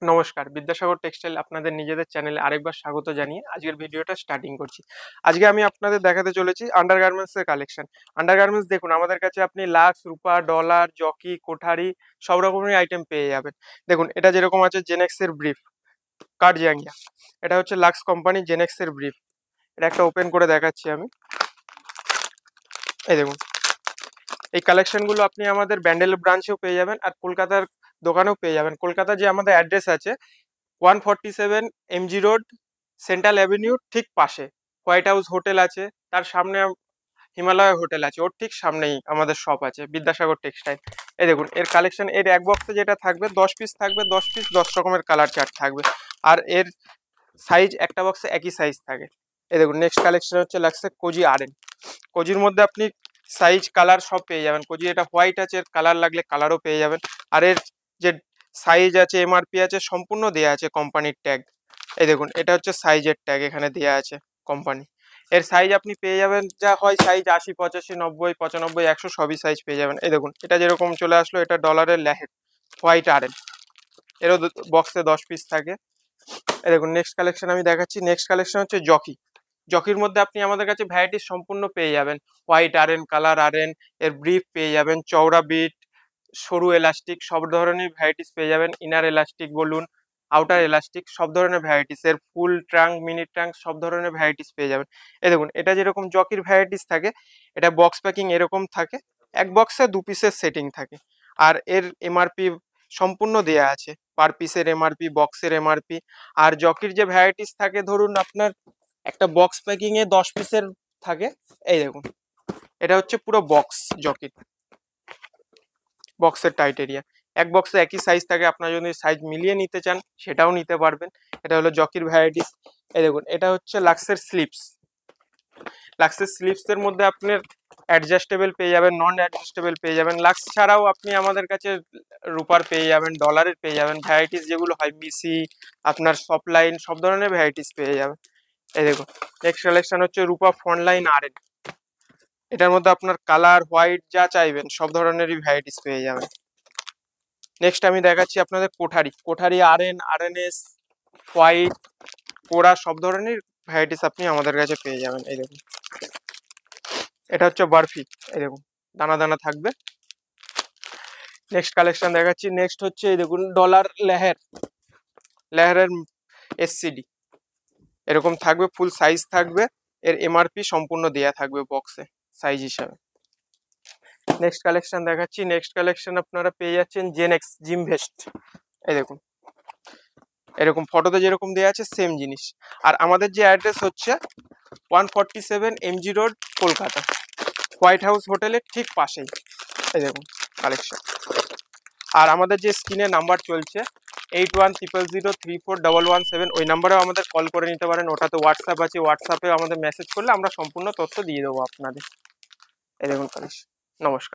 নমস্কার, বিদ্যাসাগর টেক্সটাইল আপনাদের নিজেদের চ্যানেলে আরেকবার স্বাগত জানিয়ে আজকের ভিডিওটা স্টার্টিং করছি। আজকে আমি আপনাদের দেখাতে চলেছি আন্ডারগার্মেন্টস এর কালেকশন। আন্ডারগার্মেন্টস দেখুন, আমাদের কাছে আপনি লাক্স, রূপা, ডলার, জকি, কোঠারি সব রকমের আইটেম পেয়ে যাবেন। দেখুন, এটা যেরকম আছে জেনেক্স এর ব্রিফ, কাট জাঙ্গিয়া। এটা হচ্ছে লাক্স কোম্পানি জেনেক্স এর ব্রিফ। এটা একটা ওপেন করে দেখাচ্ছি আমি। এই দেখুন, এই কালেকশনগুলো আপনি আমাদের ব্যান্ডেল ব্রাঞ্চেও পেয়ে যাবেন আর কলকাতার দোকানেও পেয়ে যাবেন। কলকাতার যে আমাদের অ্যাড্রেস আছে 147 এমজি রোড, সেন্ট্রাল অ্যাভিনিউ ঠিক পাশে হোয়াইট হাউস হোটেল আছে, তার সামনে হিমালয় হোটেল আছে, ওর ঠিক সামনেই আমাদের শপ আছে বিদ্যাসাগর টেক্সটাইল। এই দেখুন, এর কালেকশন, এর এক বক্সে যেটা থাকবে 10 পিস থাকবে, 10 পিস 10 রকমের কালার চার্ট থাকবে। আর এর সাইজ একটা বক্সে একই সাইজ থাকে। এই দেখুন, নেক্সট কালেকশন হচ্ছে লাগছে কোজি আরএন। কোজির মধ্যে আপনি সাইজ কালার সব পেয়ে যাবেন। কোজি এটা হোয়াইট আছে, এর কালার লাগলে কালারও পেয়ে যাবেন। আর এর যে সাইজ আছে, এমআরপি আছে, সম্পূর্ণ দেয়া আছে কোম্পানির ট্যাগ। এই দেখুন, এটা হচ্ছে সাইজের ট্যাগ, এখানে দেয়া আছে কোম্পানি। এর সাইজ আপনি পেয়ে যাবেন, যা হয় সাইজ 80, 85, 90, 95, 100 সবই সাইজ পেয়ে যাবেন। এই দেখুন, এটা যেরকম চলে আসলো, এটা ডলারের লেহের হোয়াইট আরএন, এরও বক্সে 10 পিস থাকে। এই দেখুন, নেক্সট কালেকশন আমি দেখাচ্ছি। নেক্সট কালেকশন হচ্ছে জকি। জকির মধ্যে আপনি আমাদের কাছে ভ্যারাইটি সম্পূর্ণ পেয়ে যাবেন। হোয়াইট আরএন, কালার আরএন, এর ব্রিফ পেয়ে যাবেন, চওড়া বিট, সরু এলাস্টিক, সব ধরনের ভ্যারাইটিস পেয়ে যাবেন। ইনার এলাস্টিক বলুন, আউটার এলাস্টিক, সব ধরনের ভ্যারাইটিস, এর ফুল ট্রাঙ্ক, মিনি ট্রাঙ্ক সব ধরনের ভ্যারাইটিস পেয়ে যাবেন। এই দেখুন, এটা যেরকম জকির ভ্যারাইটিস থাকে, এটা বক্স প্যাকিং এরকম থাকে, এক বক্সে 2 পিসের সেটিং থাকে। আর এর এমআরপি সম্পূর্ণ দেয়া আছে, পার পিসের এমআরপি, বক্সের এমআরপি। আর জকির যে ভ্যারাইটিস থাকে, ধরুন আপনার একটা বক্স প্যাকিং এ 10 পিসের থাকে। এই দেখুন, এটা হচ্ছে পুরো বক্স জকির, বক্সের টাইটেরিয়া। এক বক্সে একই সাইজ থাকে, আপনার যদি সাইজ মিলিয়ে নিতে চান সেটাও নিতে পারবেন। এটা হলো জকির ভ্যারাইটিস। এই দেখুন, এটা হচ্ছে লাক্সের স্লিপস। লাক্সের স্লিপস এর মধ্যে আপনার অ্যাডজাস্টেবল পেয়ে যাবেন, নন অ্যাডজাস্টেবল পেয়ে যাবেন। লাক্স ছাড়াও আপনি আমাদের কাছে রুপার পেয়ে যাবেন, ডলারের পেয়ে যাবেন, ভ্যারাইটিস যেগুলো হয় বিসি, আপনার সফট লাইন, সব ধরনের ভ্যারাইটিস পেয়ে যাবেন। এই দেখুন, নেক্সট কালেকশন হচ্ছে রূপা ফ্রন্ট লাইন আরএন। এটার মধ্যে আপনার কালার, হোয়াইট যা চাইবেন সব ধরনেরই ভ্যারাইটিস পেয়ে যাবেন। নেক্সট আমি দেখাচ্ছি আপনাদের Kothari. Kothari R, RNase, white, কোরা সব ধরনের ভ্যারাইটিস আপনি আমাদের কাছে পেয়ে যাবেন। এই দেখুন, এটা হচ্ছে বারফি। এই দেখুন, দানা দানা থাকবে। নেক্সট কালেকশন দেখাচ্ছি। নেক্সট হচ্ছে এই দেখুন ডলার লেহের, লেহেরের এসসিডি এরকম থাকবে, ফুল সাইজ থাকবে। এর এমআরপি সম্পূর্ণ দেয়া থাকবে বক্সে সাইজ হিসাবে। নেক্সট কালেকশন দেখাচ্ছি। নেক্সট কালেকশন আপনারা পেয়ে যাচ্ছেন জেনেক্স জিম ভেস্ট। এই দেখুন, এরকম ফটোতে যেরকম দেওয়া আছে সেম জিনিস। আর আমাদের যে অ্যাড্রেস হচ্ছে 147 MG road, Kolkata, white house হোটেলের ঠিক পাশেই। এই দেখুন কালেকশন। আর আমাদের যে স্ক্রিনে নাম্বার চলছে 8100034117, ওই নাম্বারেও আমাদের কল করে নিতে পারেন। ওটাতে হোয়াটসঅ্যাপ আছে, হোয়াটসঅ্যাপে আমাদের মেসেজ করলে আমরা সম্পূর্ণ তথ্য দিয়ে দেবো আপনাদের। এই দেখুন কালেকশন। নমস্কার।